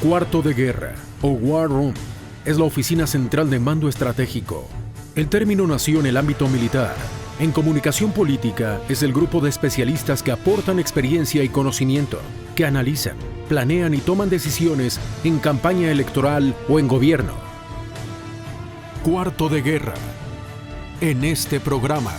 Cuarto de guerra, o War Room, es la oficina central de mando estratégico. El término nació en el ámbito militar. En comunicación política es el grupo de especialistas que aportan experiencia y conocimiento, que analizan, planean y toman decisiones en campaña electoral o en gobierno. Cuarto de guerra. En este programa,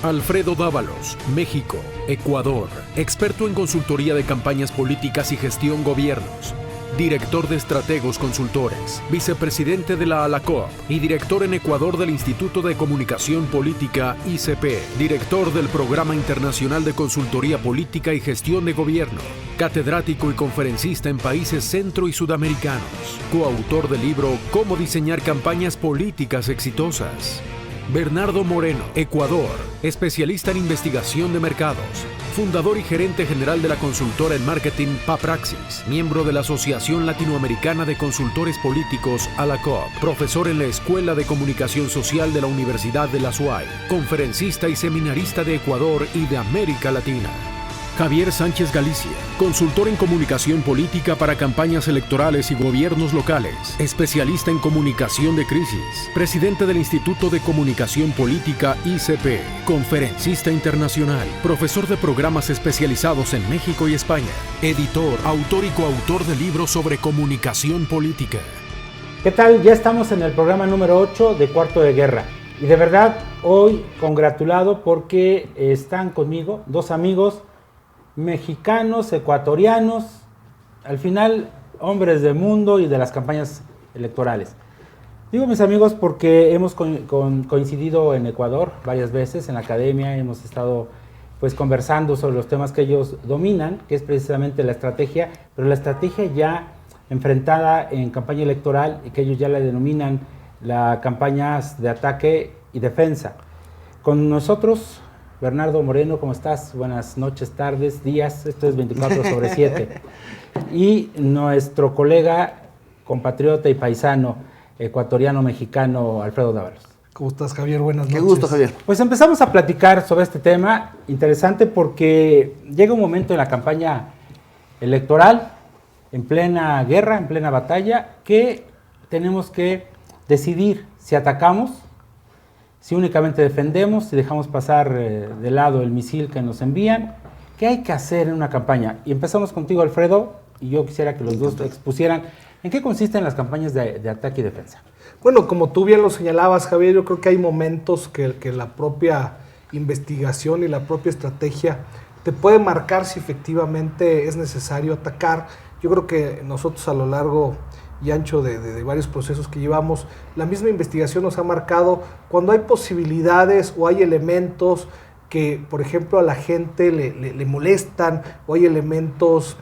Alfredo Dávalos, México, Ecuador, experto en consultoría de campañas políticas y gestión gobiernos, director de Estrategos Consultores, vicepresidente de la ALACOP y director en Ecuador del Instituto de Comunicación Política ICP, director del Programa Internacional de Consultoría Política y Gestión de Gobierno, catedrático y conferencista en países centro y sudamericanos, coautor del libro Cómo diseñar campañas políticas exitosas. Bernardo Moreno, Ecuador, especialista en investigación de mercados, fundador y gerente general de la consultora en marketing Papraxis, miembro de la Asociación Latinoamericana de Consultores Políticos ALACOP, profesor en la Escuela de Comunicación Social de la Universidad de la SUAY, conferencista y seminarista de Ecuador y de América Latina. Javier Sánchez Galicia, consultor en comunicación política para campañas electorales y gobiernos locales, especialista en comunicación de crisis, presidente del Instituto de Comunicación Política ICP, conferencista internacional, profesor de programas especializados en México y España, editor, autor y coautor de libros sobre comunicación política. ¿Qué tal? Ya estamos en el programa número 8 de Cuarto de Guerra. Y de verdad, hoy congratulado porque están conmigo dos amigos mexicanos, ecuatorianos, al final hombres de mundo y de las campañas electorales. Digo mis amigos porque hemos coincidido en Ecuador varias veces en la academia, hemos estado pues conversando sobre los temas que ellos dominan, que es precisamente la estrategia, pero la estrategia ya enfrentada en campaña electoral y que ellos ya la denominan la campañas de ataque y defensa. Con nosotros Bernardo Moreno, ¿cómo estás? Buenas noches, tardes, días, esto es 24/7. Y nuestro colega, compatriota y paisano ecuatoriano-mexicano, Alfredo Dávalos. ¿Cómo estás, Javier? Buenas noches. Qué gusto, Javier. Pues empezamos a platicar sobre este tema, interesante porque llega un momento en la campaña electoral, en plena guerra, en plena batalla, que tenemos que decidir si atacamos, si únicamente defendemos, si dejamos pasar de lado el misil que nos envían. ¿Qué hay que hacer en una campaña? Y empezamos contigo, Alfredo, y yo quisiera que los dos expusieran en qué consisten las campañas de ataque y defensa. Bueno, como tú bien lo señalabas, Javier, yo creo que hay momentos que la propia investigación y la propia estrategia te puede marcar si efectivamente es necesario atacar. Yo creo que nosotros a lo largo y ancho de varios procesos que llevamos, la misma investigación nos ha marcado cuando hay posibilidades o hay elementos que, por ejemplo, a la gente le molestan, o hay elementos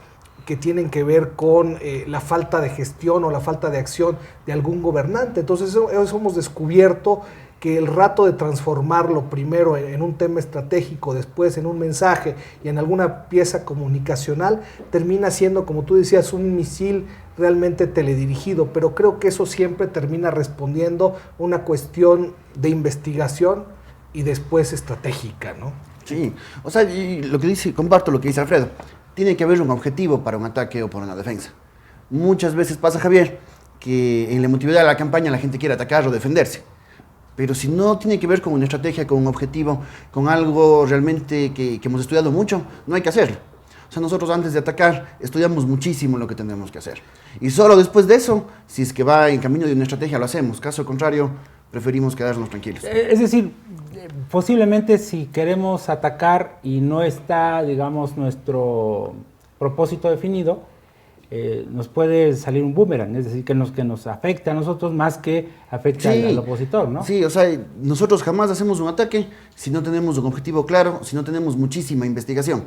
que tienen que ver con la falta de gestión o la falta de acción de algún gobernante. Entonces eso hemos descubierto que el rato de transformarlo primero en un tema estratégico, después en un mensaje y en alguna pieza comunicacional, termina siendo, como tú decías, un misil realmente teledirigido, pero creo que eso siempre termina respondiendo a una cuestión de investigación y después estratégica, ¿no? Sí, o sea, y lo que dice, comparto lo que dice Alfredo, tiene que haber un objetivo para un ataque o para una defensa. Muchas veces pasa, Javier, que en la emotividad de la campaña la gente quiere atacar o defenderse. Pero si no tiene que ver con una estrategia, con un objetivo, con algo realmente que hemos estudiado mucho, no hay que hacerlo. O sea, nosotros antes de atacar estudiamos muchísimo lo que tenemos que hacer. Y solo después de eso, si es que va en camino de una estrategia, lo hacemos. Caso contrario, preferimos quedarnos tranquilos. Es decir, posiblemente si queremos atacar y no está, digamos, nuestro propósito definido, nos puede salir un boomerang, es decir, que nos afecte a nosotros más que afecte al opositor, ¿no? Sí, o sea, nosotros jamás hacemos un ataque si no tenemos un objetivo claro, si no tenemos muchísima investigación.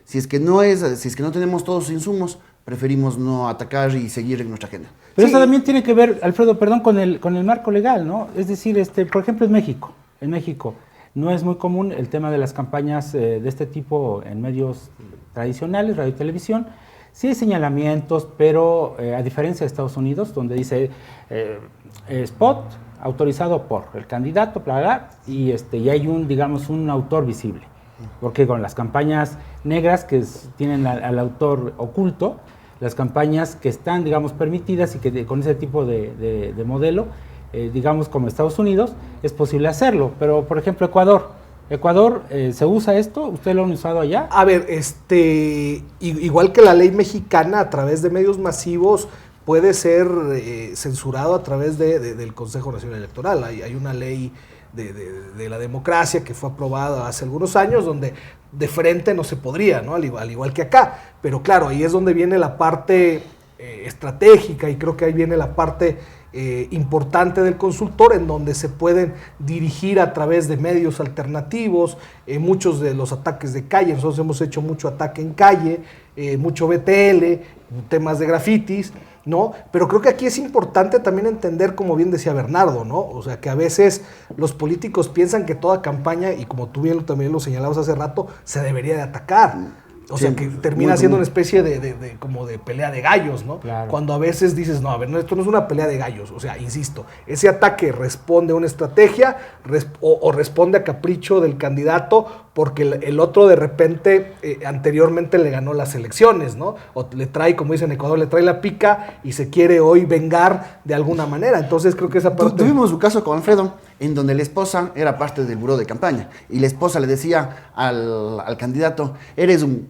Si es que no tenemos todos los insumos, preferimos no atacar y seguir en nuestra agenda. Pero eso también tiene que ver, Alfredo, perdón, con el marco legal, ¿no? Es decir, por ejemplo, en México no es muy común el tema de las campañas de este tipo en medios tradicionales, radio y televisión. Sí hay señalamientos, pero a diferencia de Estados Unidos, donde dice spot autorizado por el candidato, bla, bla, y hay un autor visible. Porque con las campañas negras que tienen al autor oculto, las campañas que están, digamos, permitidas y que con ese tipo de modelo, digamos, como Estados Unidos, es posible hacerlo. Pero, por ejemplo, Ecuador, ¿se usa esto? ¿Usted lo han usado allá? A ver, igual que la ley mexicana, a través de medios masivos, puede ser censurado a través del Consejo Nacional Electoral. Hay una ley de la democracia que fue aprobada hace algunos años, donde de frente no se podría, ¿no? Al igual que acá. Pero claro, ahí es donde viene la parte estratégica, y creo que ahí viene la parte importante del consultor, en donde se pueden dirigir a través de medios alternativos, muchos de los ataques de calle. Nosotros hemos hecho mucho ataque en calle, mucho BTL, temas de grafitis, ¿no? Pero creo que aquí es importante también entender, como bien decía Bernardo, ¿no? O sea, que a veces los políticos piensan que toda campaña, y como tú bien también lo señalabas hace rato, se debería de atacar. O sea, que termina siendo una especie como de pelea de gallos, ¿no? Claro. Cuando a veces dices, no, a ver, no, esto no es una pelea de gallos. O sea, insisto, ese ataque responde a una estrategia o responde a capricho del candidato, porque el otro de repente anteriormente le ganó las elecciones, ¿no? O le trae, como dicen en Ecuador, le trae la pica y se quiere hoy vengar de alguna manera. Entonces creo que esa parte... Tuvimos un caso con Alfredo, en donde la esposa era parte del buró de campaña, y la esposa le decía al candidato,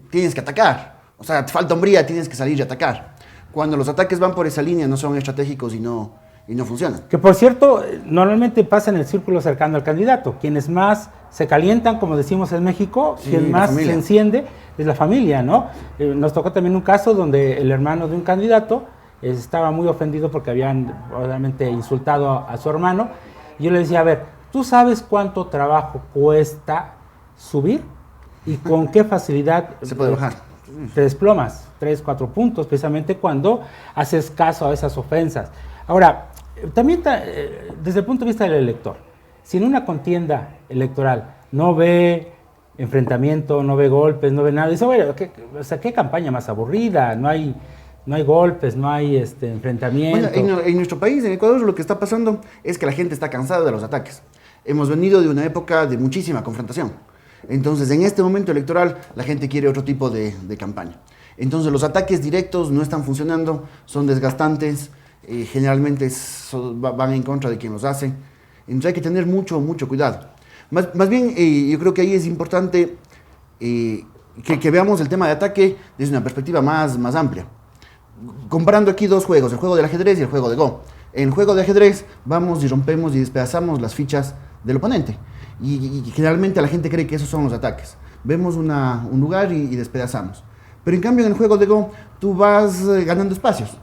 tienes que atacar, o sea, te falta hombría, tienes que salir y atacar. Cuando los ataques van por esa línea, no son estratégicos y no funcionan. Que por cierto, normalmente pasa en el círculo cercano al candidato. Quienes más se calientan, como decimos en México, Sí, quien más se enciende es la familia, ¿no? Nos tocó también un caso donde el hermano de un candidato estaba muy ofendido porque habían obviamente insultado a su hermano. Y yo le decía, a ver, ¿tú sabes cuánto trabajo cuesta subir? ¿Y con qué facilidad Se puede bajar. te desplomas 3, 4 puntos, precisamente cuando haces caso a esas ofensas? Ahora, también desde el punto de vista del elector, si en una contienda electoral no ve enfrentamiento, no ve golpes, no ve nada, dice, bueno, ¿qué campaña más aburrida? No hay golpes, no hay enfrentamiento. Bueno, en nuestro país, en Ecuador, lo que está pasando es que la gente está cansada de los ataques. Hemos venido de una época de muchísima confrontación. Entonces, en este momento electoral, la gente quiere otro tipo de campaña. Entonces, los ataques directos no están funcionando, son desgastantes, generalmente van en contra de quien los hace. Entonces, hay que tener mucho cuidado. Más bien, yo creo que ahí es importante que veamos el tema de ataque desde una perspectiva más amplia. Comparando aquí dos juegos, el juego del ajedrez y el juego de Go. En el juego de ajedrez vamos y rompemos y despedazamos las fichas del oponente. Y generalmente la gente cree que esos son los ataques. Vemos un lugar y despedazamos. Pero en cambio en el juego de Go tú vas ganando espacios.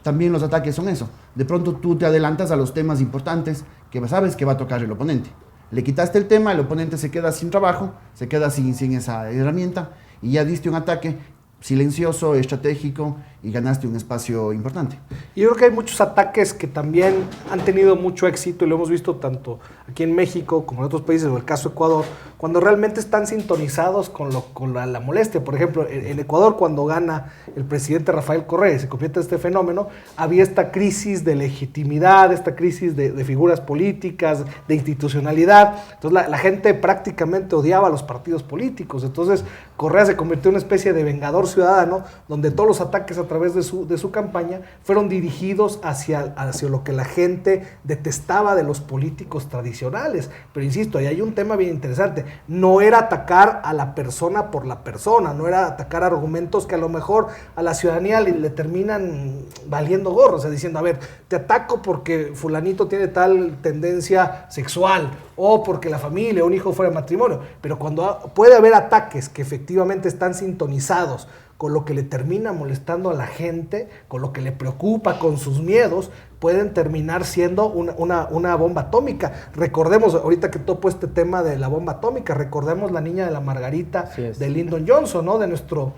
También los ataques son eso. De pronto tú te adelantas a los temas importantes que sabes que va a tocar el oponente. Le quitaste el tema, el oponente se queda sin trabajo, se queda sin esa herramienta y ya diste un ataque silencioso, estratégico, y ganaste un espacio importante. Y yo creo que hay muchos ataques que también han tenido mucho éxito, y lo hemos visto tanto aquí en México como en otros países, o el caso de Ecuador, cuando realmente están sintonizados con la molestia. Por ejemplo, en Ecuador, cuando gana el presidente Rafael Correa y se convierte en este fenómeno, había esta crisis de legitimidad, esta crisis de figuras políticas, de institucionalidad. Entonces la gente prácticamente odiaba a los partidos políticos. Entonces Correa se convirtió en una especie de vengador ciudadano, donde todos los ataques a través de su campaña fueron dirigidos hacia lo que la gente detestaba de los políticos tradicionales. Pero insisto, ahí hay un tema bien interesante. No era atacar a la persona por la persona, no era atacar argumentos que a lo mejor a la ciudadanía le terminan valiendo gorro, o sea, diciendo, a ver, te ataco porque fulanito tiene tal tendencia sexual, o porque la familia, un hijo fuera de matrimonio. Pero cuando puede haber ataques que efectivamente están sintonizados con lo que le termina molestando a la gente, con lo que le preocupa, con sus miedos, pueden terminar siendo una bomba atómica. Recordemos, ahorita que topo este tema de la bomba atómica, recordemos la niña de la Margarita de Lyndon Johnson, ¿no? De nuestro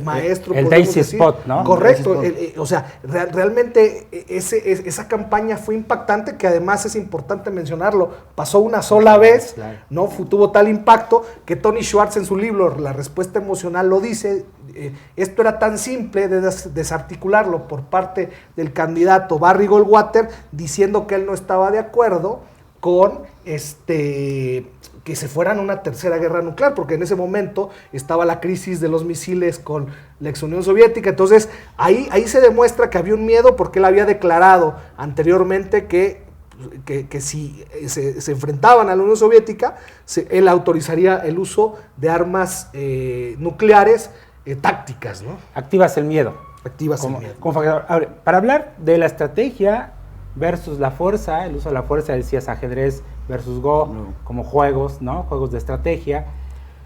maestro. El Daisy Spot, ¿no? Correcto. O sea, realmente esa campaña fue impactante, que además es importante mencionarlo, pasó una sola vez, claro. ¿no? Tuvo tal impacto que Tony Schwartz en su libro La respuesta emocional lo dice. Esto era tan simple de desarticularlo por parte del candidato Barry Goldwater, diciendo que él no estaba de acuerdo con que se fueran a una tercera guerra nuclear, porque en ese momento estaba la crisis de los misiles con la ex Unión Soviética. Entonces ahí se demuestra que había un miedo, porque él había declarado anteriormente que si se enfrentaban a la Unión Soviética, él autorizaría el uso de armas nucleares tácticas, ¿no? Activas el miedo. Activas el miedo. Ahora, para hablar de la estrategia versus la fuerza, el uso de la fuerza, decías ajedrez versus Go, como juegos, ¿no? Juegos de estrategia.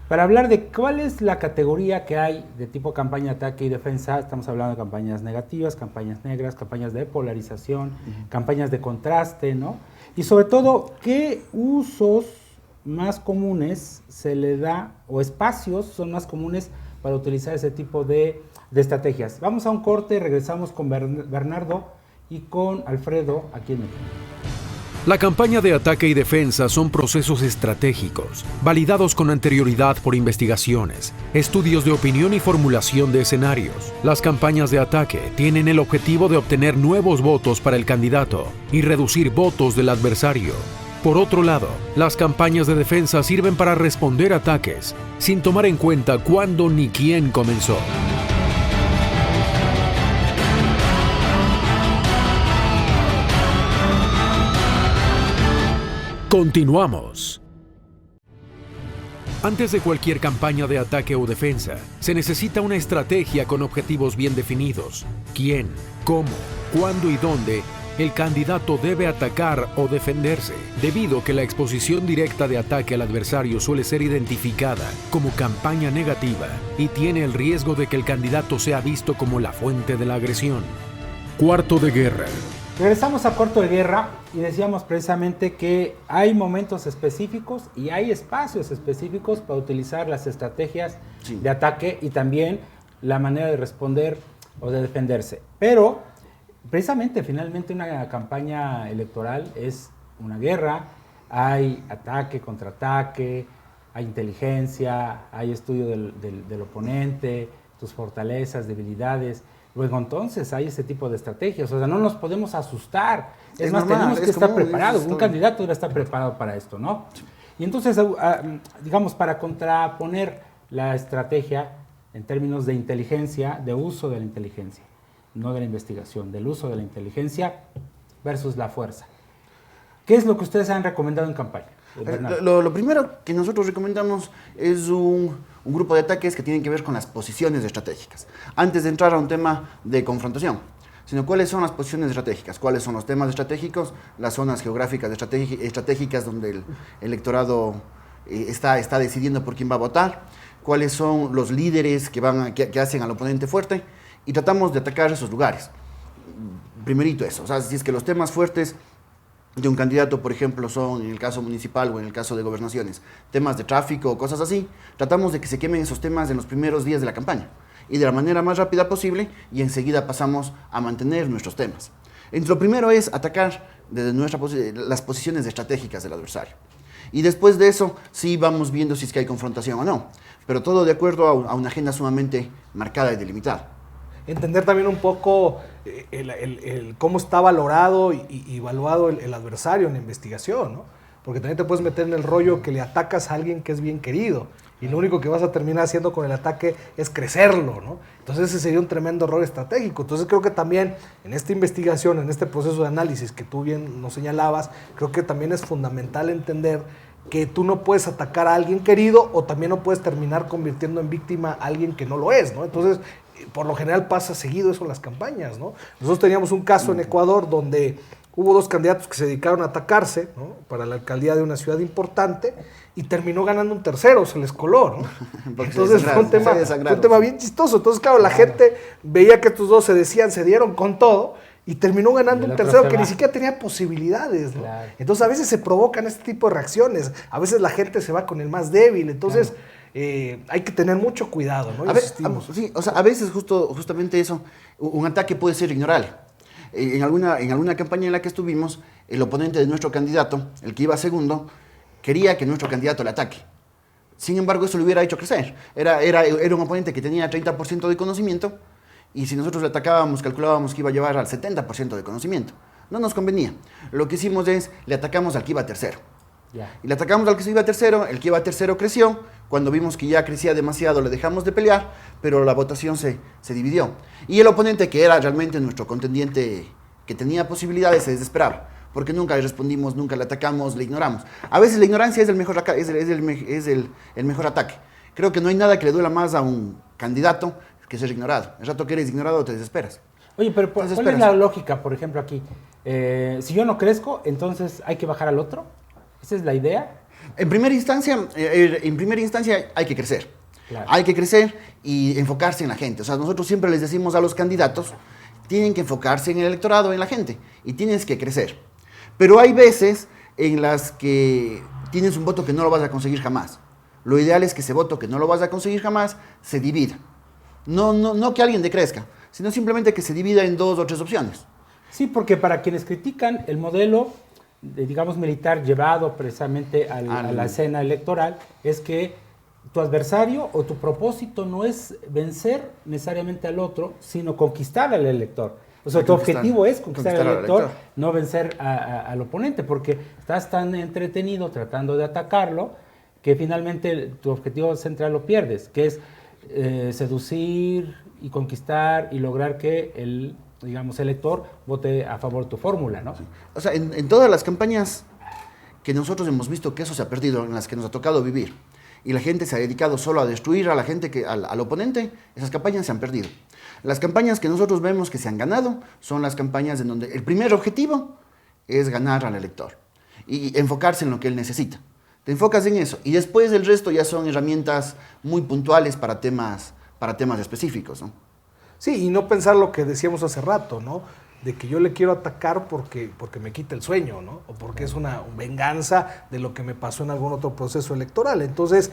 Para hablar de cuál es la categoría que hay de tipo campaña, ataque y defensa, estamos hablando de campañas negativas, campañas negras, campañas de polarización, campañas de contraste, ¿no? Y sobre todo, ¿qué usos más comunes se le da, o espacios son más comunes para utilizar ese tipo de estrategias? Vamos a un corte, regresamos con Bernardo y con Alfredo aquí en México. La campaña de ataque y defensa son procesos estratégicos, validados con anterioridad por investigaciones, estudios de opinión y formulación de escenarios. Las campañas de ataque tienen el objetivo de obtener nuevos votos para el candidato y reducir votos del adversario. Por otro lado, las campañas de defensa sirven para responder ataques, sin tomar en cuenta cuándo ni quién comenzó. Continuamos. Antes de cualquier campaña de ataque o defensa, se necesita una estrategia con objetivos bien definidos. ¿Quién, cómo, cuándo y dónde el candidato debe atacar o defenderse? Debido a que la exposición directa de ataque al adversario suele ser identificada como campaña negativa y tiene el riesgo de que el candidato sea visto como la fuente de la agresión. Cuarto de guerra. Regresamos a cuarto de guerra y decíamos precisamente que hay momentos específicos y hay espacios específicos para utilizar las estrategias de ataque y también la manera de responder o de defenderse. Pero precisamente finalmente una campaña electoral es una guerra, hay ataque, contraataque, hay inteligencia, hay estudio del oponente, tus fortalezas, debilidades. Luego entonces hay ese tipo de estrategias, o sea, no nos podemos asustar. Es más, normal, tenemos que estar preparados, un candidato debe estar preparado para esto, ¿no? Y entonces, digamos, para contraponer la estrategia en términos de inteligencia, de uso de la inteligencia, no de la investigación, del uso de la inteligencia versus la fuerza. ¿Qué es lo que ustedes han recomendado en campaña? Lo primero que nosotros recomendamos es un grupo de ataques que tienen que ver con las posiciones estratégicas. Antes de entrar a un tema de confrontación, sino cuáles son las posiciones estratégicas, cuáles son los temas estratégicos, las zonas geográficas estratégicas donde el electorado está decidiendo por quién va a votar, cuáles son los líderes que hacen al oponente fuerte, y tratamos de atacar esos lugares. Primerito eso, o sea, si es que los temas fuertes de un candidato, por ejemplo, son, en el caso municipal o en el caso de gobernaciones, temas de tráfico o cosas así, tratamos de que se quemen esos temas en los primeros días de la campaña y de la manera más rápida posible, y enseguida pasamos a mantener nuestros temas. Entonces, lo primero es atacar desde las posiciones estratégicas del adversario. Y después de eso, sí vamos viendo si es que hay confrontación o no, pero todo de acuerdo a una agenda sumamente marcada y delimitada. Entender también un poco cómo está valorado y evaluado el adversario en la investigación, ¿no? Porque también te puedes meter en el rollo que le atacas a alguien que es bien querido y lo único que vas a terminar haciendo con el ataque es crecerlo, ¿no? Entonces ese sería un tremendo error estratégico. Entonces creo que también en esta investigación, en este proceso de análisis que tú bien nos señalabas, creo que también es fundamental entender que tú no puedes atacar a alguien querido o también no puedes terminar convirtiendo en víctima a alguien que no lo es, ¿no? Entonces, por lo general pasa seguido eso en las campañas, ¿no? Nosotros teníamos un caso en Ecuador donde hubo dos candidatos que se dedicaron a atacarse, ¿no? Para la alcaldía de una ciudad importante, y terminó ganando un tercero, se les coló, ¿no? Entonces fue un tema bien chistoso. Entonces, claro, la gente veía que estos dos se dieron con todo, y terminó ganando un tercero que ni siquiera tenía posibilidades, ¿no? Claro. Entonces a veces se provocan este tipo de reacciones, a veces la gente se va con el más débil, entonces hay que tener mucho cuidado, ¿no? Sí, o sea, a veces justamente eso, un ataque puede ser ignorable. En alguna campaña en la que estuvimos, el oponente de nuestro candidato, el que iba segundo, quería que nuestro candidato le ataque. Sin embargo, eso lo hubiera hecho crecer. Era un oponente que tenía 30% de conocimiento, y si nosotros le atacábamos, calculábamos que iba a llevar al 70% de conocimiento. No nos convenía. Lo que hicimos es, le atacamos al que iba tercero. Ya. Y le atacamos al que iba tercero, el que iba tercero creció. Cuando vimos que ya crecía demasiado, le dejamos de pelear, pero la votación se dividió. Y el oponente, que era realmente nuestro contendiente que tenía posibilidades, se desesperaba, porque nunca le respondimos, nunca le atacamos, le ignoramos. A veces la ignorancia es el mejor, el mejor ataque. Creo que no hay nada que le duela más a un candidato que ser ignorado. El rato que eres ignorado te desesperas. Oye, pero ¿cuál es la lógica, por ejemplo, aquí? Si yo no crezco, entonces hay que bajar al otro. ¿Esa es la idea? En primera instancia hay que crecer. Claro. Hay que crecer y enfocarse en la gente. O sea, nosotros siempre les decimos a los candidatos, tienen que enfocarse en el electorado, en la gente, y tienes que crecer. Pero hay veces en las que tienes un voto que no lo vas a conseguir jamás. Lo ideal es que ese voto que no lo vas a conseguir jamás se divida. No que alguien decrezca, sino simplemente que se divida en 2 o 3 opciones. Sí, porque para quienes critican el modelo, digamos, militar llevado precisamente a la escena electoral, es que tu adversario o tu propósito no es vencer necesariamente al otro, sino conquistar al elector. O sea, tu objetivo es conquistar al elector, no vencer al oponente, porque estás tan entretenido tratando de atacarlo que finalmente tu objetivo central lo pierdes, que es seducir y conquistar y lograr que el, digamos, elector vote a favor de tu fórmula, ¿no? Sí. O sea, en todas las campañas que nosotros hemos visto que eso se ha perdido, en las que nos ha tocado vivir, y la gente se ha dedicado solo a destruir a la gente, al oponente, esas campañas se han perdido. Las campañas que nosotros vemos que se han ganado son las campañas en donde el primer objetivo es ganar al elector y enfocarse en lo que él necesita. Te enfocas en eso y después el resto ya son herramientas muy puntuales para temas específicos, ¿no? Sí, y no pensar lo que decíamos hace rato, ¿no? De que yo le quiero atacar porque me quita el sueño, ¿no? O porque es una venganza de lo que me pasó en algún otro proceso electoral. Entonces,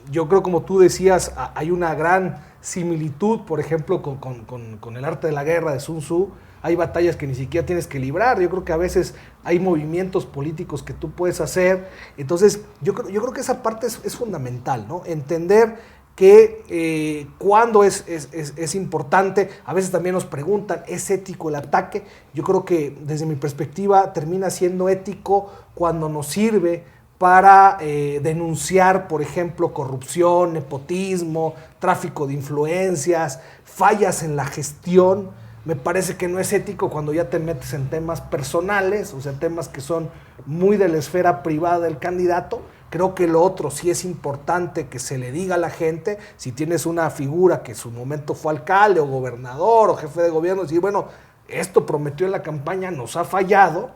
yo creo, como tú decías, hay una gran similitud, por ejemplo, con el arte de la guerra de Sun Tzu. Hay batallas que ni siquiera tienes que librar. Yo creo que a veces hay movimientos políticos que tú puedes hacer. Entonces, yo creo que esa parte es fundamental, ¿no? Entender que cuando es importante, a veces también nos preguntan, ¿es ético el ataque? Yo creo que desde mi perspectiva termina siendo ético cuando nos sirve para denunciar, por ejemplo, corrupción, nepotismo, tráfico de influencias, fallas en la gestión. Me parece que no es ético cuando ya te metes en temas personales, o sea, temas que son muy de la esfera privada del candidato. Creo que lo otro sí es importante que se le diga a la gente, si tienes una figura que en su momento fue alcalde o gobernador o jefe de gobierno, decir, bueno, esto prometió en la campaña, nos ha fallado.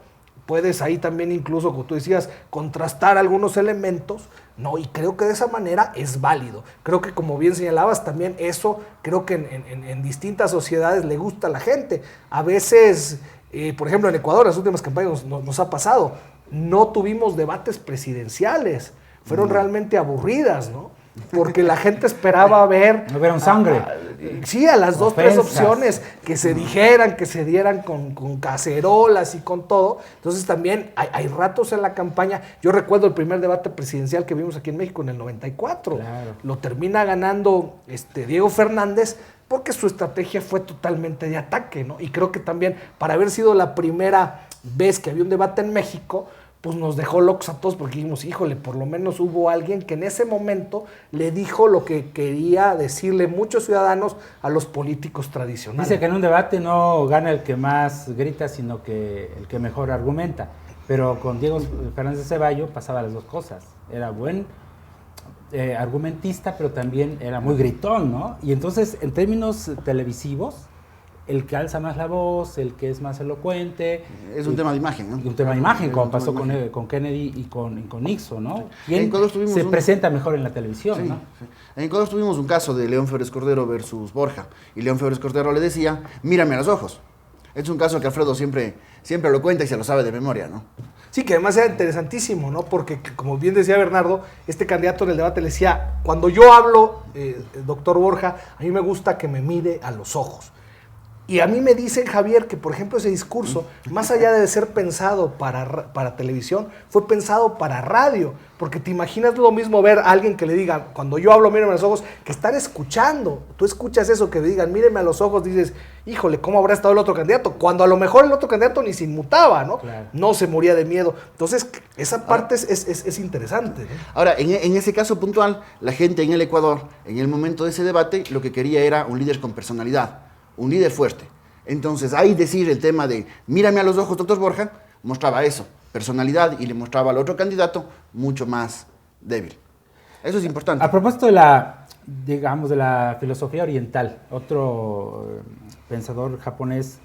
Puedes ahí también incluso, como tú decías, contrastar algunos elementos, ¿no? Y creo que de esa manera es válido. Creo que, como bien señalabas, también eso, creo que en distintas sociedades le gusta a la gente. A veces, por ejemplo, en Ecuador, las últimas campañas nos ha pasado, no tuvimos debates presidenciales, fueron realmente aburridas, ¿no? Porque la gente esperaba ver... No vieron sangre. Sí, a las dos, tres opciones que se dijeran, que se dieran con cacerolas y con todo. Entonces también hay ratos en la campaña. Yo recuerdo el primer debate presidencial que vimos aquí en México en el 94. Claro. Lo termina ganando Diego Fernández porque su estrategia fue totalmente de ataque, ¿no? Y creo que también, para haber sido la primera vez que había un debate en México, pues nos dejó locos a todos porque dijimos, híjole, por lo menos hubo alguien que en ese momento le dijo lo que quería decirle muchos ciudadanos a los políticos tradicionales. Dice que en un debate no gana el que más grita, sino que el que mejor argumenta. Pero con Diego Fernández de Ceballos pasaba las dos cosas. Era buen argumentista, pero también era muy gritón, ¿no? Y entonces, en términos televisivos, el que alza más la voz, el que es más elocuente. Es un tema de imagen, ¿no? Un tema de imagen, como pasó con Kennedy y con Nixon, ¿no? Sí. ¿Quién se presenta mejor en la televisión, sí, no? Sí. En Ecuador tuvimos un caso de León Febres Cordero versus Borja. Y León Febres Cordero le decía, mírame a los ojos. Es un caso que Alfredo siempre lo cuenta y se lo sabe de memoria, ¿no? Sí, que además era interesantísimo, ¿no? Porque, como bien decía Bernardo, este candidato en el debate le decía, cuando yo hablo, doctor Borja, a mí me gusta que me mire a los ojos. Y a mí me dicen, Javier, que por ejemplo ese discurso, más allá de ser pensado para televisión, fue pensado para radio. Porque te imaginas lo mismo ver a alguien que le diga, cuando yo hablo, mírame a los ojos, que estar escuchando. Tú escuchas eso, que le digan, míreme a los ojos, dices, híjole, ¿cómo habrá estado el otro candidato? Cuando a lo mejor el otro candidato ni se inmutaba, ¿no? Claro. No se moría de miedo. Entonces, esa parte es interesante, ¿no? Ahora, en ese caso puntual, la gente en el Ecuador, en el momento de ese debate, lo que quería era un líder con personalidad, un líder fuerte. Entonces, ahí decir el tema de, mírame a los ojos, doctor Borja, mostraba eso, personalidad, y le mostraba al otro candidato mucho más débil. Eso es importante. A propósito de la filosofía oriental, otro pensador japonés,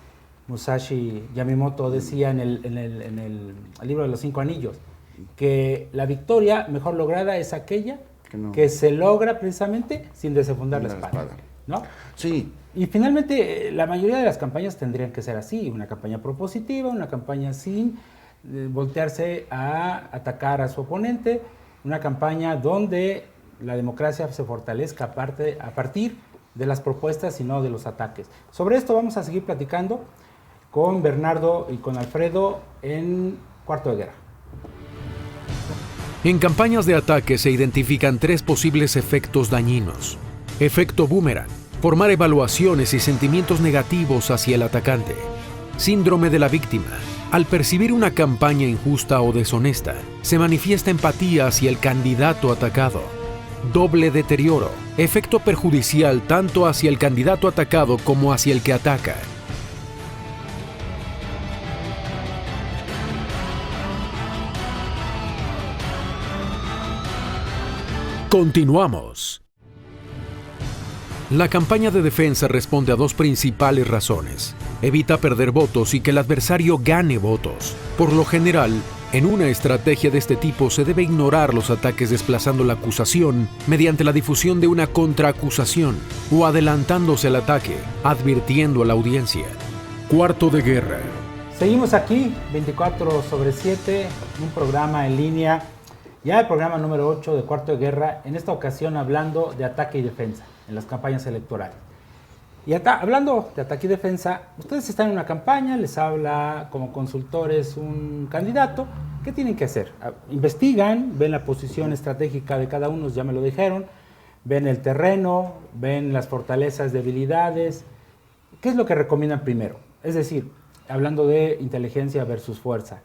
Musashi Yamamoto, decía en el libro de los 5 anillos, que la victoria mejor lograda es aquella que se logra precisamente sin desenfundar la espada, ¿no? Sí. Y finalmente, la mayoría de las campañas tendrían que ser así, una campaña propositiva, una campaña sin voltearse a atacar a su oponente, una campaña donde la democracia se fortalezca a partir de las propuestas y no de los ataques. Sobre esto vamos a seguir platicando con Bernardo y con Alfredo en Cuarto de Guerra. En campañas de ataque se identifican 3 posibles efectos dañinos. Efecto boomerang, formar evaluaciones y sentimientos negativos hacia el atacante. Síndrome de la víctima. Al percibir una campaña injusta o deshonesta, se manifiesta empatía hacia el candidato atacado. Doble deterioro. Efecto perjudicial tanto hacia el candidato atacado como hacia el que ataca. Continuamos. La campaña de defensa responde a 2 principales razones. Evita perder votos y que el adversario gane votos. Por lo general, en una estrategia de este tipo se debe ignorar los ataques desplazando la acusación mediante la difusión de una contraacusación o adelantándose al ataque, advirtiendo a la audiencia. Cuarto de Guerra. Seguimos aquí, 24/7, un programa en línea, ya el programa número 8 de Cuarto de Guerra, en esta ocasión hablando de ataque y defensa en las campañas electorales. Y hablando de ataque y defensa, ustedes están en una campaña, les habla como consultores un candidato, ¿qué tienen que hacer? Investigan, ven la posición estratégica de cada uno, ya me lo dijeron, ven el terreno, ven las fortalezas, debilidades. ¿Qué es lo que recomiendan primero? Es decir, hablando de inteligencia versus fuerza.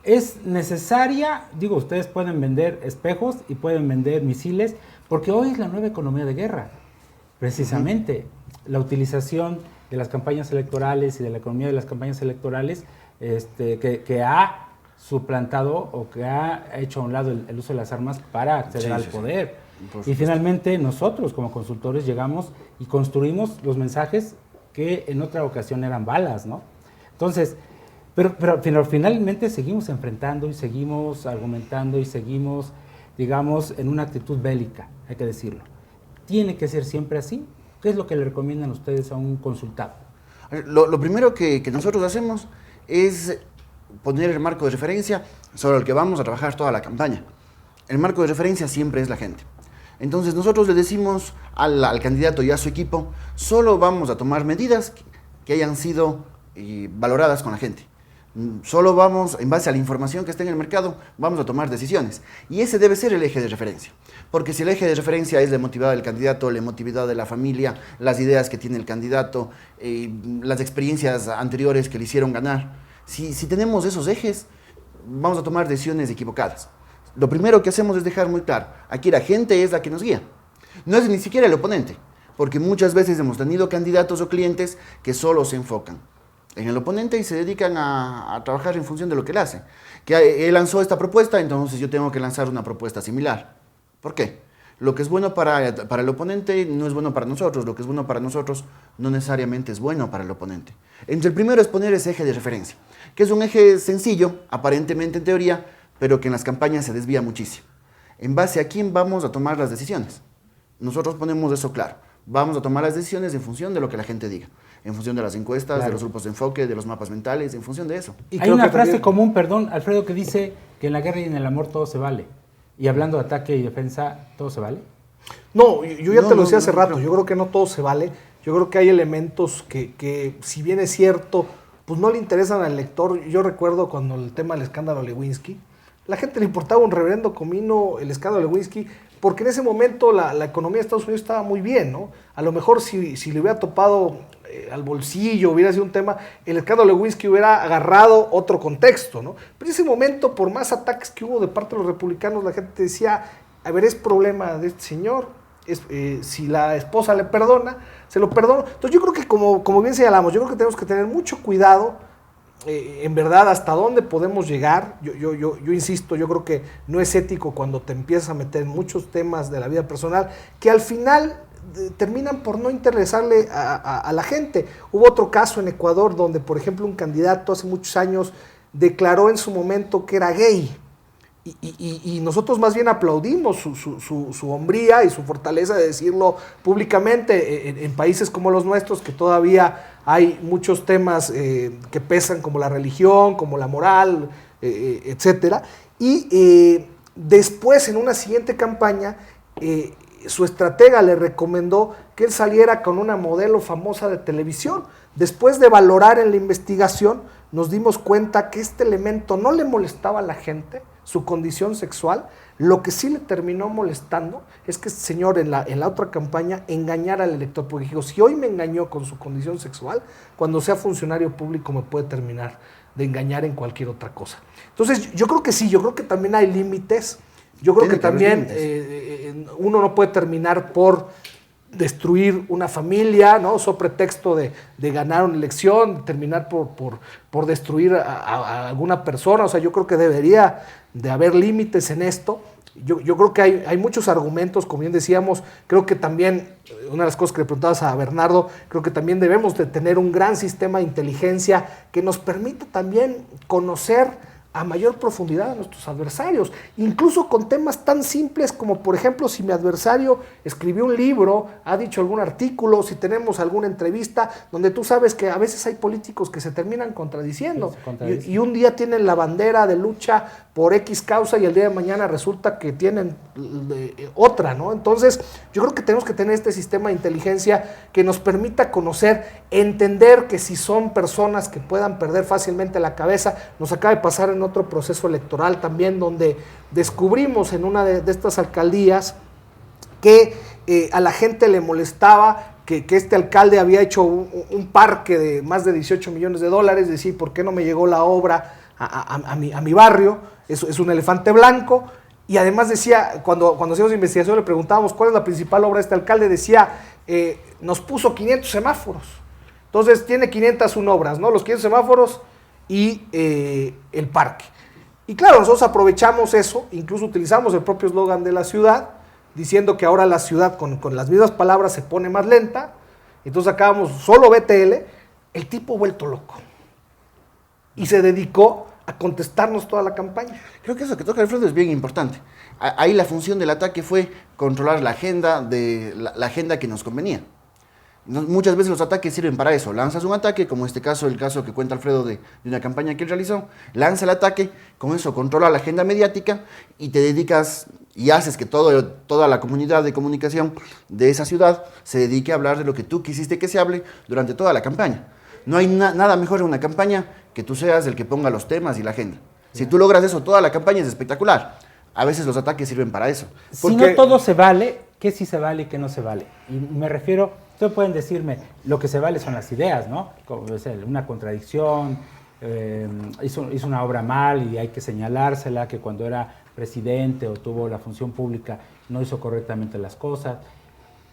Es necesaria, digo, ustedes pueden vender espejos y pueden vender misiles, porque hoy es la nueva economía de guerra, precisamente. La utilización de las campañas electorales y de la economía de las campañas electorales que ha suplantado o que ha hecho a un lado el uso de las armas para acceder al poder. Y finalmente nosotros como consultores llegamos y construimos los mensajes que en otra ocasión eran balas, ¿no? Entonces, pero finalmente seguimos enfrentando y seguimos argumentando y seguimos, digamos, en una actitud bélica, hay que decirlo. ¿Tiene que ser siempre así? ¿Qué es lo que le recomiendan ustedes a un consultado? Lo primero que nosotros hacemos es poner el marco de referencia sobre el que vamos a trabajar toda la campaña. El marco de referencia siempre es la gente. Entonces nosotros le decimos al candidato y a su equipo, solo vamos a tomar medidas que hayan sido valoradas con la gente. Solo vamos, en base a la información que está en el mercado, vamos a tomar decisiones. Y ese debe ser el eje de referencia. Porque si el eje de referencia es la emotividad del candidato, la emotividad de la familia, las ideas que tiene el candidato, las experiencias anteriores que le hicieron ganar, si tenemos esos ejes, vamos a tomar decisiones equivocadas. Lo primero que hacemos es dejar muy claro, aquí la gente es la que nos guía. No es ni siquiera el oponente, porque muchas veces hemos tenido candidatos o clientes que solo se enfocan en el oponente y se dedican a trabajar en función de lo que él hace. Que él lanzó esta propuesta, entonces yo tengo que lanzar una propuesta similar. ¿Por qué? Lo que es bueno para el oponente no es bueno para nosotros, lo que es bueno para nosotros no necesariamente es bueno para el oponente. Entonces el primero es poner ese eje de referencia, que es un eje sencillo, aparentemente en teoría, pero que en las campañas se desvía muchísimo. ¿En base a quién vamos a tomar las decisiones? Nosotros ponemos eso claro. Vamos a tomar las decisiones en función de lo que la gente diga, en función de las encuestas, de los grupos de enfoque, de los mapas mentales, en función de eso. Y hay una frase común, perdón, Alfredo, que dice que en la guerra y en el amor todo se vale. Y hablando de ataque y defensa, ¿todo se vale? No, yo ya te lo decía hace rato, yo creo que no todo se vale. Yo creo que hay elementos que si bien es cierto, pues no le interesan al lector. Yo recuerdo cuando el tema del escándalo Lewinsky, la gente le importaba un reverendo comino el escándalo Lewinsky, porque en ese momento la economía de Estados Unidos estaba muy bien, ¿no? A lo mejor si le hubiera topado al bolsillo, hubiera sido un tema, el escándalo Lewinsky hubiera agarrado otro contexto, ¿no? Pero en ese momento, por más ataques que hubo de parte de los republicanos, la gente decía, a ver, es problema de este señor, si la esposa le perdona, se lo perdona. Entonces yo creo que como bien señalamos, yo creo que tenemos que tener mucho cuidado, en verdad, hasta dónde podemos llegar. Yo insisto, yo creo que no es ético cuando te empiezas a meter en muchos temas de la vida personal que al final terminan por no interesarle a la gente. Hubo otro caso en Ecuador donde, por ejemplo, un candidato hace muchos años declaró en su momento que era gay. Y nosotros más bien aplaudimos su hombría y su fortaleza de decirlo públicamente en países como los nuestros, que todavía hay muchos temas que pesan, como la religión, como la moral, etcétera. Y después, en una siguiente campaña, su estratega le recomendó que él saliera con una modelo famosa de televisión. Después de valorar en la investigación, nos dimos cuenta que este elemento no le molestaba a la gente, su condición sexual. Lo que sí le terminó molestando es que este señor en la otra campaña engañara al elector, porque dijo, si hoy me engañó con su condición sexual, cuando sea funcionario público me puede terminar de engañar en cualquier otra cosa. Entonces yo creo que sí, yo creo que también hay límites. Yo creo que también uno no puede terminar por destruir una familia, ¿no? Sobre pretexto de ganar una elección, terminar por destruir a alguna persona. O sea, yo creo que debería de haber límites en esto. Yo creo que hay muchos argumentos, como bien decíamos. Creo que también, una de las cosas que le preguntabas a Bernardo, creo que también debemos de tener un gran sistema de inteligencia que nos permita también conocer a mayor profundidad a nuestros adversarios, incluso con temas tan simples como, por ejemplo, si mi adversario escribió un libro, ha dicho algún artículo, si tenemos alguna entrevista, donde tú sabes que a veces hay políticos que se terminan contradiciendo, y un día tienen la bandera de lucha por X causa y el día de mañana resulta que tienen otra, ¿no? Entonces, yo creo que tenemos que tener este sistema de inteligencia que nos permita conocer, entender que si son personas que puedan perder fácilmente la cabeza. Nos acaba de pasar en otro proceso electoral también, donde descubrimos en una de estas alcaldías que a la gente le molestaba que este alcalde había hecho un parque de más de 18 millones de dólares, decir, ¿por qué no me llegó la obra a mi barrio? Es un elefante blanco. Y además decía, cuando hacíamos investigación le preguntábamos cuál es la principal obra de este alcalde, decía, nos puso 500 semáforos. Entonces tiene 501 obras, ¿no? Los 500 semáforos y el parque. Y claro, nosotros aprovechamos eso, incluso utilizamos el propio eslogan de la ciudad, diciendo que ahora la ciudad con las mismas palabras se pone más lenta. Entonces sacábamos solo BTL, el tipo vuelto loco. Y se dedicó a contestarnos toda la campaña. Creo que eso que toca Alfredo es bien importante. Ahí la función del ataque fue controlar la agenda, la agenda que nos convenía. Muchas veces los ataques sirven para eso. Lanzas un ataque, como el caso que cuenta Alfredo de una campaña que él realizó, lanza el ataque, con eso controla la agenda mediática y te dedicas y haces que toda la comunidad de comunicación de esa ciudad se dedique a hablar de lo que tú quisiste que se hable durante toda la campaña. No hay nada mejor en una campaña que tú seas el que ponga los temas y la agenda. Si tú logras eso, toda la campaña es espectacular. A veces los ataques sirven para eso. Si no todo se vale, ¿qué sí se vale y qué no se vale? Y me refiero, ustedes pueden decirme, lo que se vale son las ideas, ¿no? Como es una contradicción, hizo una obra mal y hay que señalársela, que cuando era presidente o tuvo la función pública no hizo correctamente las cosas.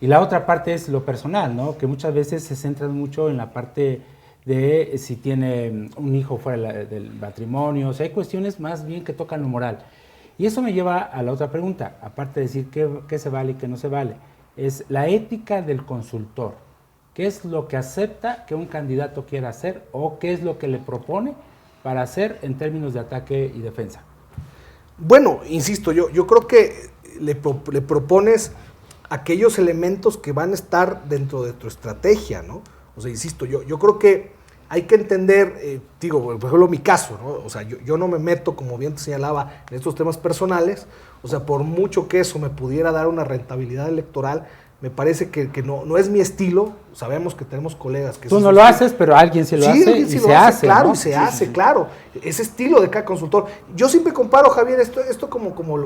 Y la otra parte es lo personal, ¿no? Que muchas veces se centran mucho en la parte de si tiene un hijo fuera del matrimonio. O sea, hay cuestiones más bien que tocan lo moral. Y eso me lleva a la otra pregunta, aparte de decir qué se vale y qué no se vale, es la ética del consultor. ¿Qué es lo que acepta que un candidato quiera hacer o qué es lo que le propone para hacer en términos de ataque y defensa? Bueno, insisto, yo creo que le propones aquellos elementos que van a estar dentro de tu estrategia, ¿no? O sea, insisto, yo creo que hay que entender, por ejemplo, mi caso, ¿no? O sea, yo no me meto, como bien te señalaba, en estos temas personales. O sea, por mucho que eso me pudiera dar una rentabilidad electoral, me parece que no es mi estilo. sabemos que tenemos colegas que... Tú no lo haces, pero alguien sí lo hace y se hace, claro, ¿no? y se hace, claro. Ese estilo de cada consultor. Yo siempre comparo, Javier, esto como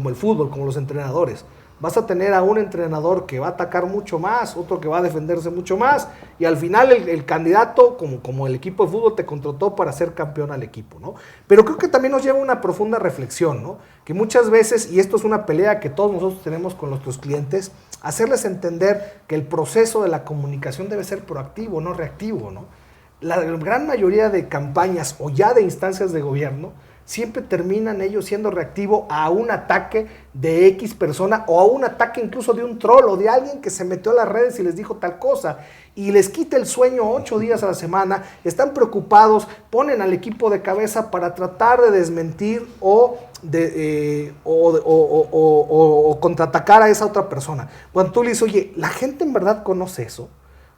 el fútbol, como los entrenadores. Vas a tener a un entrenador que va a atacar mucho más, otro que va a defenderse mucho más, y al final el candidato, como el equipo de fútbol, te contrató para ser campeón al equipo, ¿no? Pero creo que también nos lleva a una profunda reflexión, ¿no? Que muchas veces, y esto es una pelea que todos nosotros tenemos con nuestros clientes, hacerles entender que el proceso de la comunicación debe ser proactivo, no reactivo, ¿no? La gran mayoría de campañas o ya de instancias de gobierno siempre terminan ellos siendo reactivo a un ataque de X persona o a un ataque incluso de un troll o de alguien que se metió a las redes y les dijo tal cosa y les quita el sueño 8 días a la semana, están preocupados, ponen al equipo de cabeza para tratar de desmentir o contraatacar a esa otra persona. Cuando tú le dices, oye, ¿la gente en verdad conoce eso?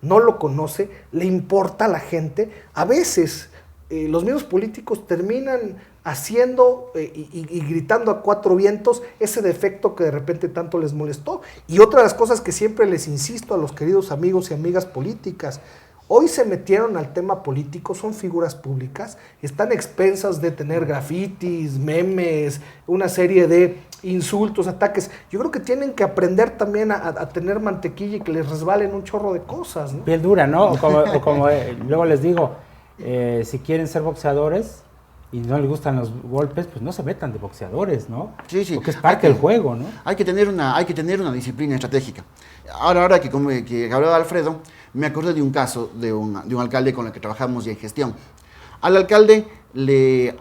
¿No lo conoce? ¿Le importa a la gente? A veces los medios políticos terminan haciendo y gritando a cuatro vientos ese defecto que de repente tanto les molestó. Y otra de las cosas que siempre les insisto a los queridos amigos y amigas políticas, hoy se metieron al tema político, son figuras públicas, están expensas de tener grafitis, memes, una serie de insultos, ataques. Yo creo que tienen que aprender también a tener mantequilla y que les resbalen un chorro de cosas, ¿no? Piel dura, ¿no? O como luego les digo, si quieren ser boxeadores y no les gustan los golpes, pues no se metan de boxeadores, ¿no? Sí, sí. Porque es parte del juego, ¿no? Hay que tener una disciplina estratégica. Ahora que hablaba Alfredo, me acordé de un caso de un alcalde con el que trabajamos ya en gestión. Al alcalde le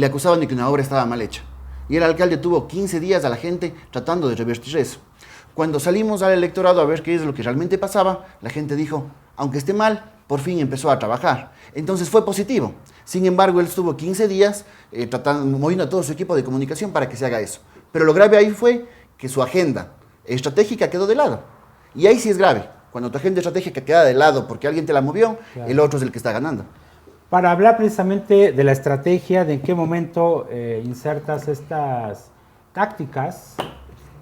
acusaban de que una obra estaba mal hecha. Y el alcalde tuvo 15 días a la gente tratando de revertir eso. Cuando salimos al electorado a ver qué es lo que realmente pasaba, la gente dijo, aunque esté mal, por fin empezó a trabajar. Entonces fue positivo. Sin embargo, él estuvo 15 días moviendo a todo su equipo de comunicación para que se haga eso. Pero lo grave ahí fue que su agenda estratégica quedó de lado. Y ahí sí es grave. Cuando tu agenda estratégica queda de lado porque alguien te la movió, claro, el otro es el que está ganando. Para hablar precisamente de la estrategia, de en qué momento insertas estas tácticas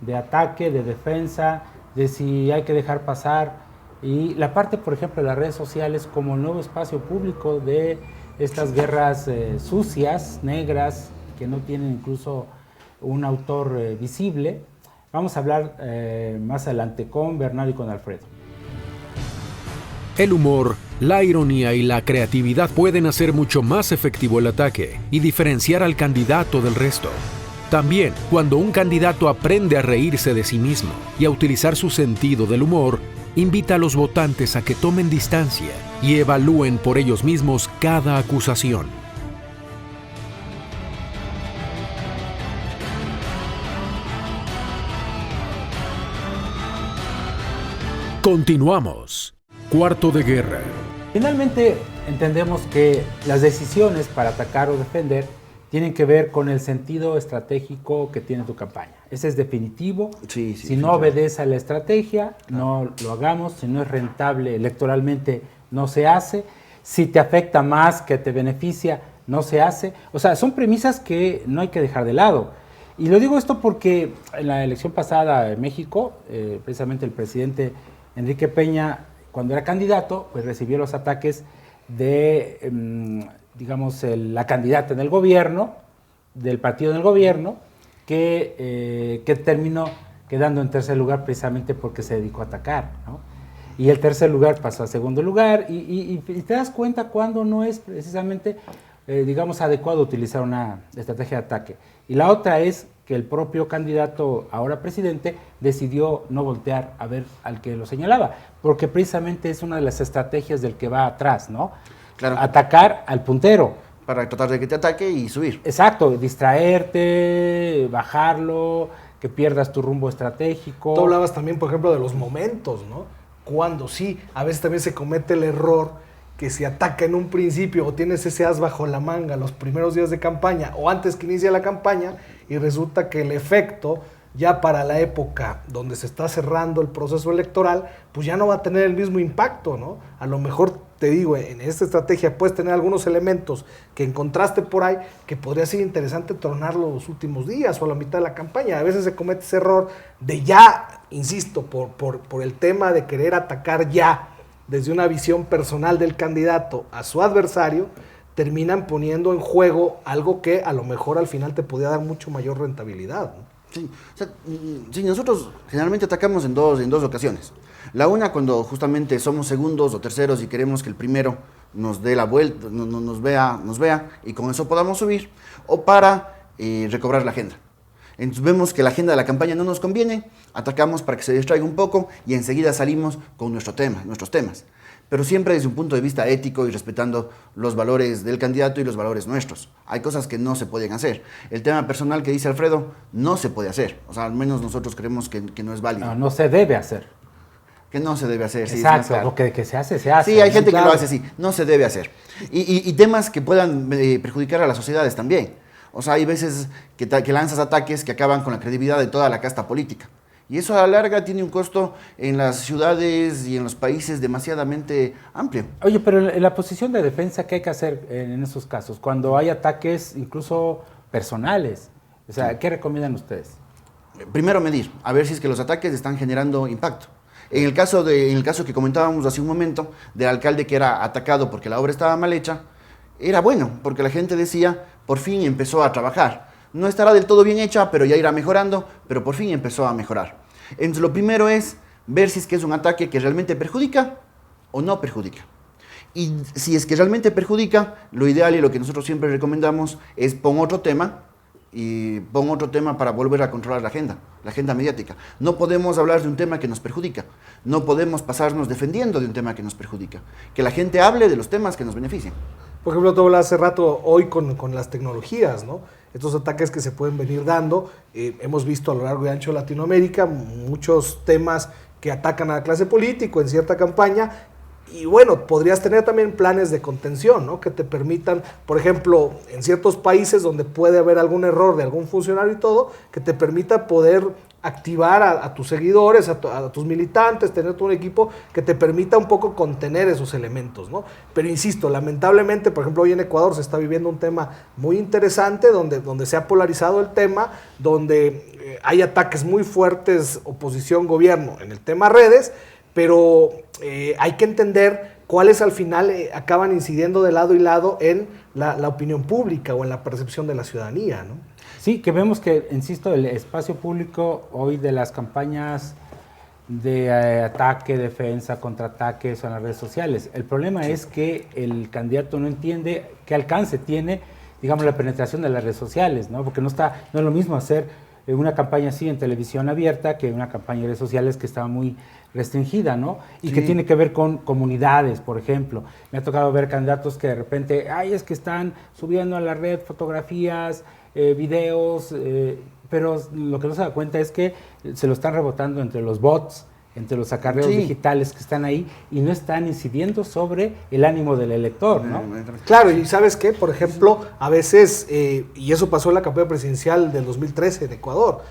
de ataque, de defensa, de si hay que dejar pasar, y la parte, por ejemplo, de las redes sociales como el nuevo espacio público de estas guerras sucias, negras, que no tienen incluso un autor visible. Vamos a hablar más adelante con Bernardo y con Alfredo. El humor, la ironía y la creatividad pueden hacer mucho más efectivo el ataque y diferenciar al candidato del resto. También, cuando un candidato aprende a reírse de sí mismo y a utilizar su sentido del humor, invita a los votantes a que tomen distancia y evalúen por ellos mismos cada acusación. Continuamos. Cuarto de guerra. Finalmente, entendemos que las decisiones para atacar o defender tienen que ver con el sentido estratégico que tiene tu campaña. Ese es definitivo. Sí, si no obedece a la estrategia, no lo hagamos. Si no es rentable electoralmente, no se hace. Si te afecta más que te beneficia, no se hace. O sea, son premisas que no hay que dejar de lado. Y lo digo esto porque en la elección pasada en México, precisamente el presidente Enrique Peña, cuando era candidato, pues recibió los ataques de, digamos, la candidata en el gobierno, del partido en el gobierno, que terminó quedando en tercer lugar precisamente porque se dedicó a atacar, ¿no? Y el tercer lugar pasó a segundo lugar y te das cuenta cuando no es precisamente, digamos, adecuado utilizar una estrategia de ataque. Y la otra es que el propio candidato, ahora presidente, decidió no voltear a ver al que lo señalaba, porque precisamente es una de las estrategias del que va atrás, ¿no? Claro. Atacar al puntero. Para tratar de que te ataque y subir. Exacto, distraerte, bajarlo, que pierdas tu rumbo estratégico. Tú hablabas también, por ejemplo, de los momentos, ¿no? Cuando sí, a veces también se comete el error que se ataca en un principio o tienes ese as bajo la manga los primeros días de campaña o antes que inicie la campaña y resulta que el efecto ya para la época donde se está cerrando el proceso electoral, pues ya no va a tener el mismo impacto, ¿no? A lo mejor, te digo, en esta estrategia puedes tener algunos elementos que encontraste por ahí que podría ser interesante tronar los últimos días o a la mitad de la campaña. A veces se comete ese error de ya, insisto, por el tema de querer atacar ya desde una visión personal del candidato a su adversario, terminan poniendo en juego algo que a lo mejor al final te podía dar mucho mayor rentabilidad, ¿no? Sí, o sea, sí, nosotros generalmente atacamos en dos ocasiones. La una cuando justamente somos segundos o terceros y queremos que el primero nos dé la vuelta, nos vea y con eso podamos subir, o para recobrar la agenda. Entonces vemos que la agenda de la campaña no nos conviene, atacamos para que se distraiga un poco y enseguida salimos con nuestros temas. Pero siempre desde un punto de vista ético y respetando los valores del candidato y los valores nuestros. Hay cosas que no se pueden hacer. El tema personal que dice Alfredo no se puede hacer. O sea, al menos nosotros creemos que no es válido. No se debe hacer. Que no se debe hacer. Exacto, sí, claro. Porque que se hace, se hace. Sí, hay gente claro. que lo hace así. No se debe hacer. Y temas que puedan perjudicar a las sociedades también. O sea, hay veces que lanzas ataques que acaban con la credibilidad de toda la casta política. Y eso a la larga tiene un costo en las ciudades y en los países demasiadamente amplio. Oye, pero en la posición de defensa, ¿qué hay que hacer en esos casos? Cuando hay ataques incluso personales. O sea, ¿qué recomiendan ustedes? Primero medir, a ver si es que los ataques están generando impacto. En el caso que comentábamos hace un momento, del alcalde que era atacado porque la obra estaba mal hecha, era bueno, porque la gente decía, por fin empezó a trabajar. No estará del todo bien hecha, pero ya irá mejorando, pero por fin empezó a mejorar. Entonces lo primero es ver si es que es un ataque que realmente perjudica o no perjudica. Y si es que realmente perjudica, lo ideal y lo que nosotros siempre recomendamos es pon otro tema para volver a controlar la agenda mediática. No podemos hablar de un tema que nos perjudica, no podemos pasarnos defendiendo de un tema que nos perjudica. Que la gente hable de los temas que nos beneficien. Por ejemplo, tú hablas hace rato hoy con las tecnologías, ¿no? Estos ataques que se pueden venir dando, hemos visto a lo largo y ancho de Latinoamérica muchos temas que atacan a la clase política en cierta campaña. Y bueno, podrías tener también planes de contención, ¿no? Que te permitan, por ejemplo, en ciertos países donde puede haber algún error de algún funcionario y todo, que te permita poder activar a tus seguidores, a tus militantes, tener todo un equipo que te permita un poco contener esos elementos, ¿no? Pero insisto, lamentablemente, por ejemplo, hoy en Ecuador se está viviendo un tema muy interesante donde se ha polarizado el tema, donde hay ataques muy fuertes, oposición-gobierno en el tema redes, pero hay que entender cuáles al final acaban incidiendo de lado y lado en la opinión pública o en la percepción de la ciudadanía, ¿no? Sí, que vemos que, insisto, el espacio público hoy de las campañas de ataque, defensa, contraataque son las redes sociales. El problema es que el candidato no entiende qué alcance tiene, digamos, la penetración de las redes sociales, ¿no? Porque no es lo mismo hacer una campaña así en televisión abierta que una campaña de redes sociales que está muy restringida, ¿no? Y que tiene que ver con comunidades, por ejemplo. Me ha tocado ver candidatos que de repente, es que están subiendo a la red fotografías, videos, pero lo que no se da cuenta es que se lo están rebotando entre los bots, entre los acarreos digitales que están ahí y no están incidiendo sobre el ánimo del elector, ¿no? Claro, y ¿sabes qué? Por ejemplo, a veces, y eso pasó en la campaña presidencial del 2013 en Ecuador,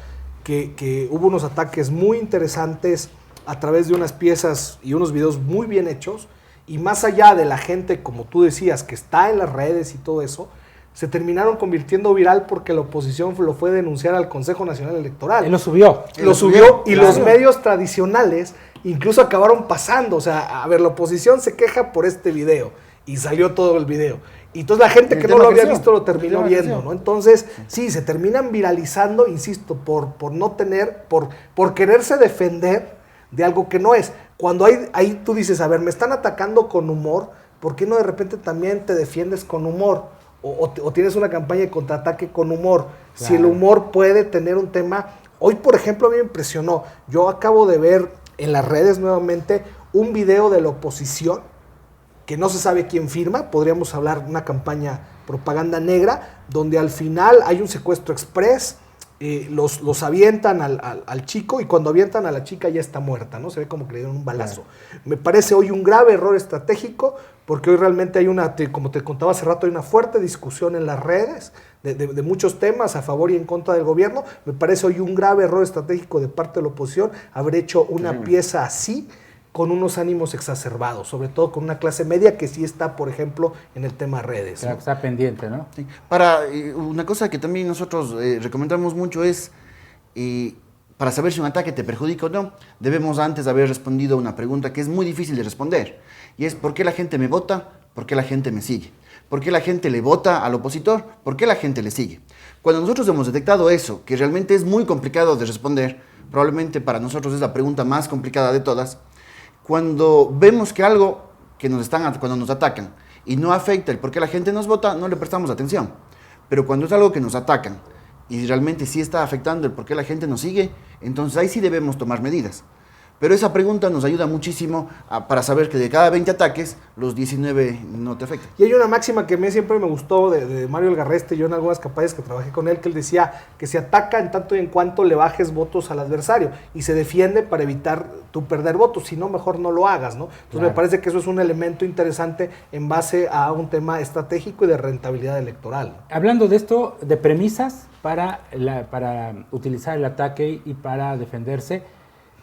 que hubo unos ataques muy interesantes a través de unas piezas y unos videos muy bien hechos, y más allá de la gente, como tú decías, que está en las redes y todo eso, se terminaron convirtiendo viral porque la oposición lo fue a denunciar al Consejo Nacional Electoral. Él lo subió. Lo subió y los medios tradicionales incluso acabaron pasando. O sea, a ver, la oposición se queja por este video y salió todo el video. Y entonces la gente que no lo había visto lo terminó viendo, ¿no? Entonces, sí, se terminan viralizando, insisto, por no tener, por quererse defender de algo que no es. Cuando ahí tú dices, a ver, me están atacando con humor, ¿por qué no de repente también te defiendes con humor? O tienes una campaña de contraataque con humor. Claro. Si el humor puede tener un tema. Hoy, por ejemplo, a mí me impresionó. Yo acabo de ver en las redes nuevamente un video de la oposición que no se sabe quién firma. Podríamos hablar de una campaña propaganda negra, donde al final hay un secuestro express, los avientan al chico y cuando avientan a la chica ya está muerta, ¿no? Se ve como que le dieron un balazo. Claro. Me parece hoy un grave error estratégico porque hoy realmente hay como te contaba hace rato, hay una fuerte discusión en las redes de muchos temas a favor y en contra del gobierno. Me parece hoy un grave error estratégico de parte de la oposición haber hecho una pieza así con unos ánimos exacerbados, sobre todo con una clase media que sí está, por ejemplo, en el tema redes. Claro, ¿no? Está pendiente, ¿no? Sí. Una cosa que también nosotros recomendamos mucho es, para saber si un ataque te perjudica o no, debemos antes haber respondido a una pregunta que es muy difícil de responder, y es ¿por qué la gente me vota? ¿Por qué la gente me sigue? ¿Por qué la gente le vota al opositor? ¿Por qué la gente le sigue? Cuando nosotros hemos detectado eso, que realmente es muy complicado de responder, probablemente para nosotros es la pregunta más complicada de todas, cuando vemos que algo cuando nos atacan y no afecta el por qué la gente nos vota, no le prestamos atención. Pero cuando es algo que nos atacan y realmente sí está afectando el por qué la gente nos sigue, entonces ahí sí debemos tomar medidas. Pero esa pregunta nos ayuda muchísimo para saber que de cada 20 ataques, los 19 no te afectan. Y hay una máxima que a mí siempre me gustó de Mario Algarreste, yo en algunas campañas que trabajé con él, que él decía que se ataca en tanto y en cuanto le bajes votos al adversario y se defiende para evitar tú perder votos, si no, mejor no lo hagas, ¿no? Entonces claro. Me parece que eso es un elemento interesante en base a un tema estratégico y de rentabilidad electoral. Hablando de esto, de premisas para utilizar el ataque y para defenderse,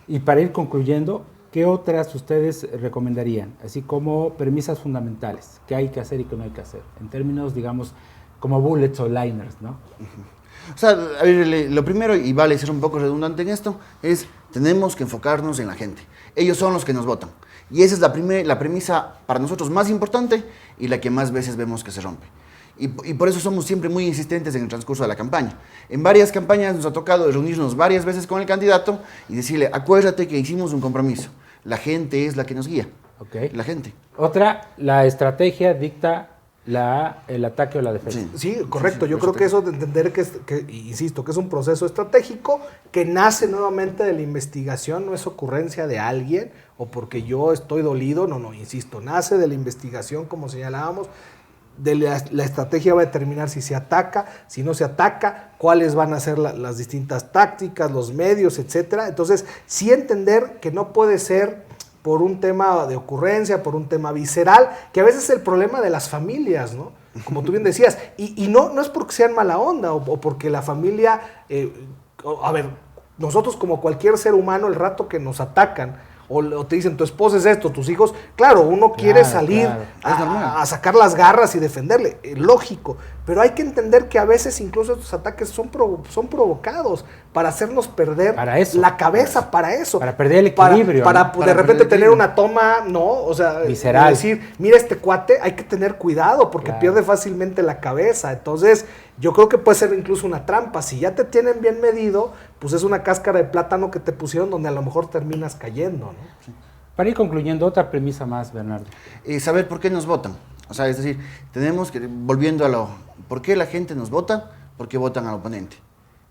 y para ir concluyendo, ¿qué otras ustedes recomendarían? Así como premisas fundamentales, qué hay que hacer y qué no hay que hacer, en términos, digamos, como bullets o liners, ¿no? O sea, a ver, lo primero, y vale ser un poco redundante en esto, es tenemos que enfocarnos en la gente. Ellos son los que nos votan. Y esa es la premisa para nosotros más importante y la que más veces vemos que se rompe. Y por eso somos siempre muy insistentes en el transcurso de la campaña. En varias campañas nos ha tocado reunirnos varias veces con el candidato y decirle, acuérdate que hicimos un compromiso. La gente es la que nos guía. Okay. La gente. Otra, la estrategia dicta el ataque o la defensa. Sí, correcto. Yo creo que eso de entender insisto, que es un proceso estratégico que nace nuevamente de la investigación, no es ocurrencia de alguien o porque yo estoy dolido, no, insisto, nace de la investigación, como señalábamos. La estrategia va a determinar si se ataca, si no se ataca, cuáles van a ser las distintas tácticas, los medios, etcétera. Entonces, sí entender que no puede ser por un tema de ocurrencia, por un tema visceral, que a veces es el problema de las familias, ¿no? Como tú bien decías, y no es porque sean mala onda o porque la familia, a ver, nosotros como cualquier ser humano, el rato que nos atacan, o te dicen, tu esposa es esto, tus hijos, claro, uno quiere salir a sacar las garras y defenderle, lógico, pero hay que entender que a veces incluso estos ataques son provocados para hacernos perder la cabeza, para perder el equilibrio, para de repente tener una toma, o sea, visceral, decir, mira este cuate, hay que tener cuidado porque pierde fácilmente la cabeza. Entonces yo creo que puede ser incluso una trampa. Si ya te tienen bien medido, pues es una cáscara de plátano que te pusieron donde a lo mejor terminas cayendo, ¿no? Sí. Para ir concluyendo, otra premisa más, Bernardo. Saber por qué nos votan. O sea, es decir, tenemos que, volviendo a ¿por qué la gente nos vota? Porque votan al oponente.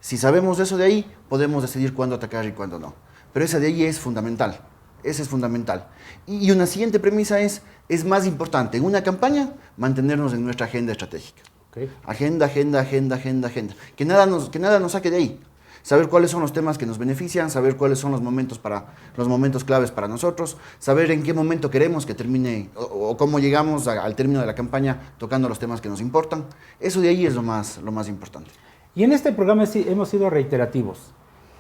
Si sabemos eso de ahí, podemos decidir cuándo atacar y cuándo no. Pero esa de ahí es fundamental. Esa es fundamental. Y una siguiente premisa es más importante en una campaña mantenernos en nuestra agenda estratégica. Okay. Agenda. Que nada nos saque de ahí. Saber cuáles son los temas que nos benefician, saber cuáles son los momentos claves para nosotros, saber en qué momento queremos que termine o cómo llegamos al término de la campaña tocando los temas que nos importan. Eso de ahí es lo más importante. Y en este programa hemos sido reiterativos.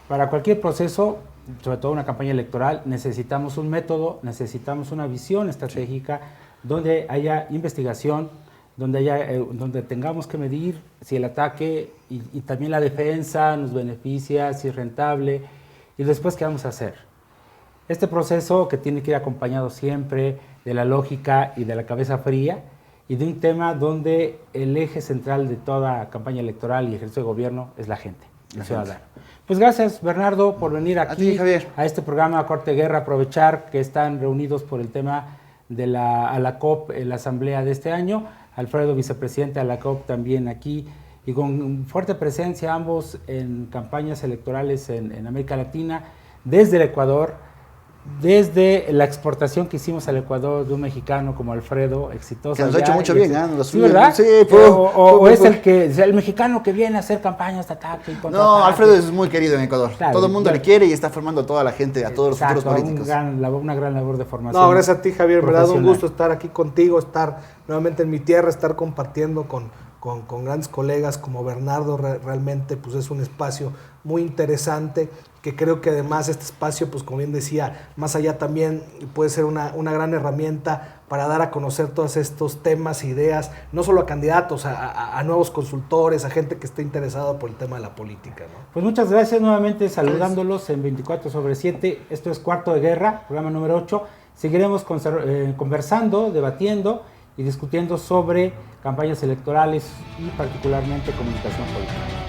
Para cualquier proceso, sobre todo una campaña electoral, necesitamos un método, necesitamos una visión estratégica donde haya investigación, donde tengamos que medir si el ataque y también la defensa nos beneficia, si es rentable, y después qué vamos a hacer. Este proceso que tiene que ir acompañado siempre de la lógica y de la cabeza fría, y de un tema donde el eje central de toda campaña electoral y ejercicio de gobierno es la gente, el ciudadano. Pues gracias, Bernardo, por venir aquí a este programa Corte de Guerra, aprovechar que están reunidos por el tema de la COP en la asamblea de este año. Alfredo, vicepresidente de la COP, también aquí, y con fuerte presencia ambos en campañas electorales en América Latina, desde el Ecuador, desde la exportación que hicimos al Ecuador de un mexicano como Alfredo, exitoso. Que nos ha hecho mucho bien, ¿no? Sí, ¿verdad? Sí, o es el mexicano que viene a hacer campañas de ataque y contraataque. No, Alfredo es muy querido en Ecuador. Claro, todo el mundo le quiere y está formando a toda la gente, a todos los futuros políticos. Una gran labor de formación. No, gracias a ti, Javier. Me ha dado un gusto estar aquí contigo, estar nuevamente en mi tierra, estar compartiendo con grandes colegas como Bernardo. Realmente pues es un espacio muy interesante, que creo que además este espacio, pues como bien decía, más allá también puede ser una gran herramienta para dar a conocer todos estos temas e ideas, no solo a candidatos, a nuevos consultores, a gente que esté interesada por el tema de la política, ¿no? Pues muchas gracias nuevamente, saludándolos en 24/7. Esto es Cuarto de Guerra, programa número 8. Seguiremos conversando, debatiendo y discutiendo sobre campañas electorales y particularmente comunicación política.